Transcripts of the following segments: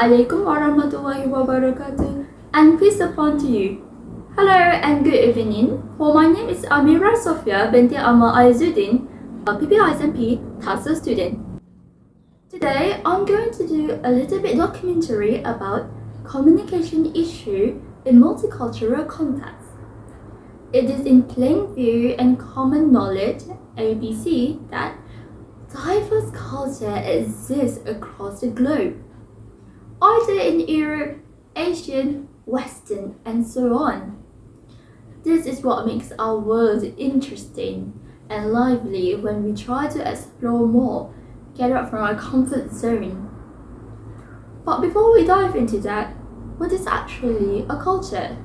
Assalamualaikum warahmatullahi wabarakatuh, and peace upon to you. Hello and good evening. For my name is Amira Sofia binti Amal Aizuddin, a PPI-SMP TASA student. Today, I'm going to do a little bit documentary about communication issue in multicultural context. It is in plain view and common knowledge, ABC, that diverse culture exists across the globe, either in Europe, Asian, Western, and so on. This is what makes our world interesting and lively when we try to explore more, get out from our comfort zone. But before we dive into that, what is actually a culture?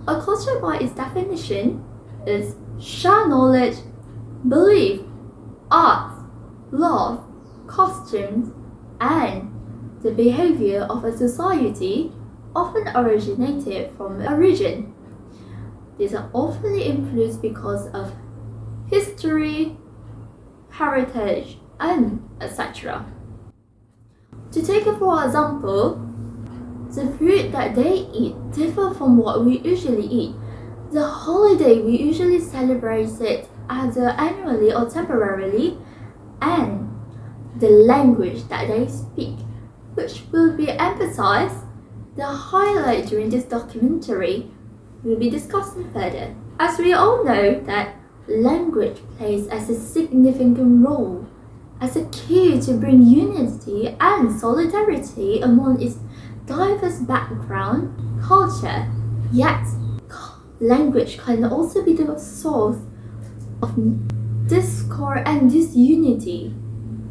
A culture, by its definition, is shared knowledge, belief, art, laws, costumes, and the behavior of a society often originated from a region. These are often influenced because of history, heritage, and etc. To take it for example, the food that they eat differ from what we usually eat. The holiday we usually celebrate it either annually or temporarily, and the language that they speak, which will be emphasized. The highlight during this documentary will be discussing further. As we all know that language plays as a significant role as a key to bring unity and solidarity among its diverse background, culture. Yet, language can also be the source of discord and disunity,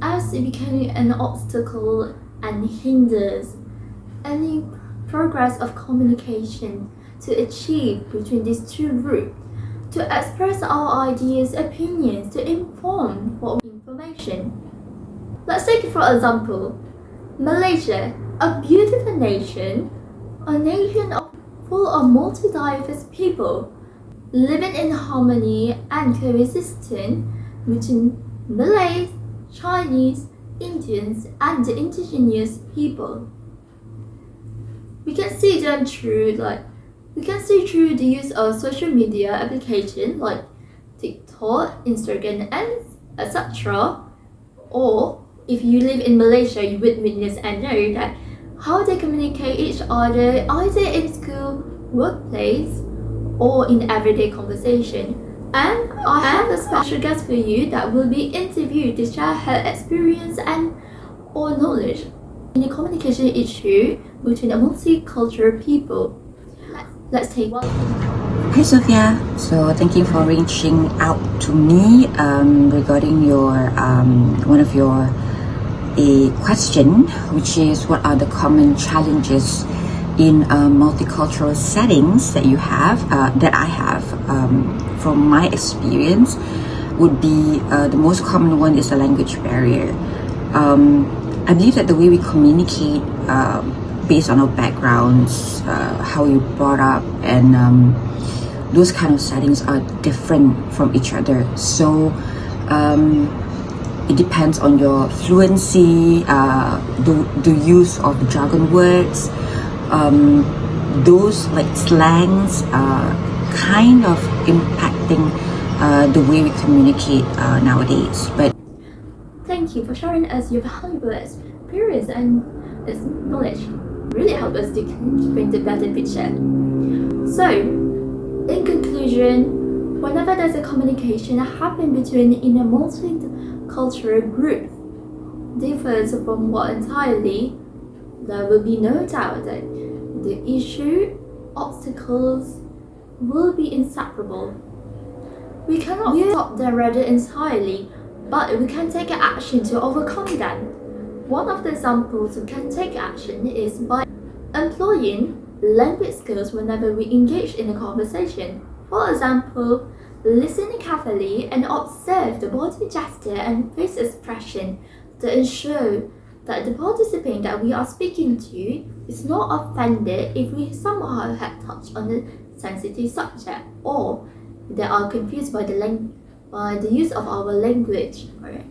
as it becoming an obstacle and hinders any progress of communication to achieve between these two groups, to express our ideas, opinions, to inform what information. Let's take it for example, Malaysia, a beautiful nation, a nation full of multi-diverse people, living in harmony and coexisting between Malays, Chinese, Indians, and the indigenous people. We can see them through the use of social media applications like TikTok, Instagram, and etc. Or if you live in Malaysia, you would witness and know that how they communicate each other either in school, workplace, or in everyday conversation. And I have a special guest for you that will be interviewed to share her experience and or knowledge in the communication issue between a multicultural people. Let's take one. Hi Sophia, so thank you for reaching out to me regarding your one of your a question, which is what are the common challenges in multicultural settings that you have that I have. From my experience, would be the most common one is the language barrier. I believe that the way we communicate based on our backgrounds, how you brought up, and those kind of settings are different from each other. So it depends on your fluency, the use of jargon words, those like slangs kind of impacting the way we communicate nowadays. But thank you for sharing us your valuable experience and knowledge. Really help us to paint a better picture. So, in conclusion, whenever there's a communication happen between in a multicultural group differs from what entirely, there will be no doubt that the issue, obstacles, will be inseparable. We cannot stop them rather entirely, but we can take action to overcome them. One of the examples we can take action is by employing language skills whenever we engage in a conversation. For example, listening carefully and observe the body gesture and face expression to ensure that the participant that we are speaking to is not offended if we somehow have touched on the sensitive subject, or they are confused by the use of our language. Alright.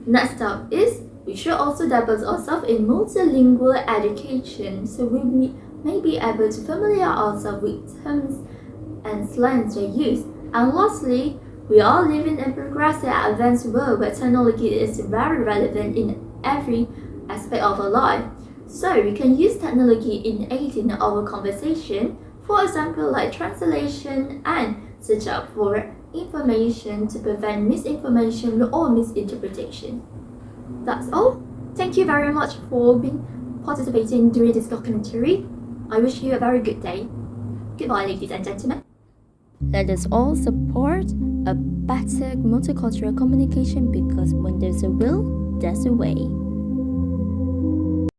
Next up is We should also develop ourselves in multilingual education so we may be able to familiarize ourselves with terms and slangs they use. And lastly, we are living in a progressive advanced world where technology is very relevant in every aspect of our life. So we can use technology in aiding our conversation, for example like translation and search up for information to prevent misinformation or misinterpretation. That's all. Thank you very much for participating during this documentary. I wish you a very good day. Goodbye, ladies and gentlemen. Let us all support a better multicultural communication because when there's a will, there's a way.